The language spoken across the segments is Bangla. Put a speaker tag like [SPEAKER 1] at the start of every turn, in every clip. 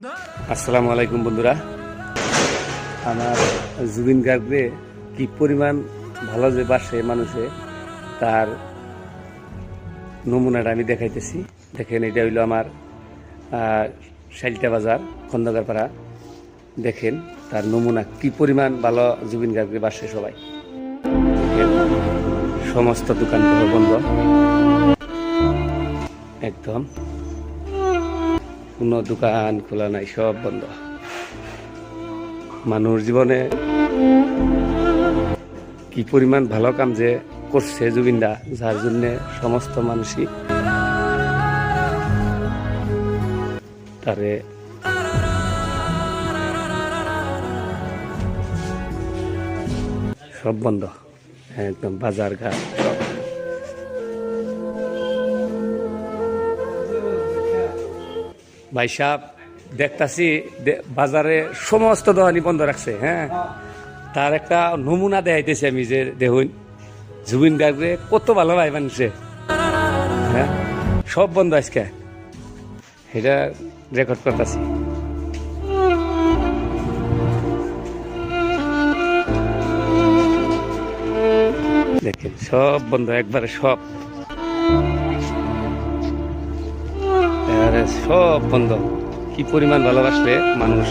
[SPEAKER 1] আসসালামু আলাইকুম বন্ধুরা। আমার জুবিন গার্গরে কি পরিমাণ ভালো যে বাসে মানুষে, তার নমুনাটা আমি দেখাইতেছি। দেখেন, এটা হইল আমার শাইলটা বাজার, খন্দকারপাড়া। দেখেন তার নমুনা কি পরিমাণ ভালো জুবিন গার্গরে বাসে সবাই। সমস্ত দোকান বন্ধ, একদম কোনো দোকান খোলা নাই, সব বন্ধ। মানুষ জীবনে কি পরিমাণ ভালো কাম যে করছে জুবিনদা, যার জন্যে সমস্ত মানুষই তারে সব বন্ধ, একদম বাজার ঘাট সব। ভাই সাহেব, দেখতাছি বাজারে সমস্ত দোকানই বন্ধ রাখছে। হ্যাঁ, তার একটা নমুনা দেখাইতেছি আমি, যে দেখুন জুবিন গার্গরে কত ভালো ভাই মানুষে। হ্যাঁ, সব বন্ধ আজকে, এটা রেকর্ড করতেছি। দেখেন সব বন্ধ, একবারে সব, সব বন্ধ। কি পরিমাণ ভালোবাসলে মানুষ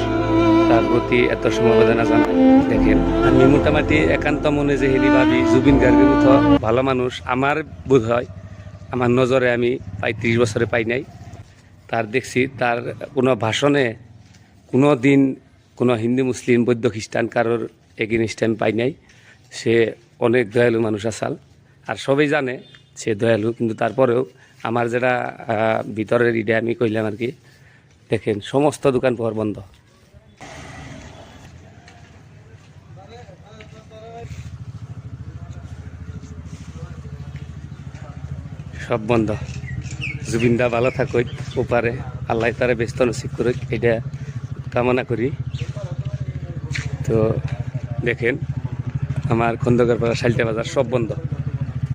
[SPEAKER 1] তার প্রতি এত সমবেদনা জানায়। দেখেন, আমি মোটামুটি একান্ত মনে যে হেলি ভাবি, জুবিন গার্গের মতো ভালো মানুষ আমার বোধ হয় আমার নজরে আমি প্রায় 30 বছরে পাই নাই। তার দেখছি তার কোনো ভাষণে কোনো দিন কোনো হিন্দু মুসলিম বৌদ্ধ খ্রিস্টান কারোর এগেনিস্ট আমি পাই নাই। সে অনেক দয়ালু মানুষ আসাল, আর সবাই জানে সে দয়ালু, কিন্তু তারপরেও আমার যেটা ভিতরের ইডে আমি কইলাম আর কি। দেখেন সমস্ত দোকান পাওয়ার বন্ধ, সব বন্ধ। জুবিনদা ভালো থাকুক, ওপারে আল্লাহ তারে ব্যস্ত নসিব করুক, এটা কামনা করি। তো দেখেন আমার খন্দকারপাড়া শাইলটা বাজার সব বন্ধ।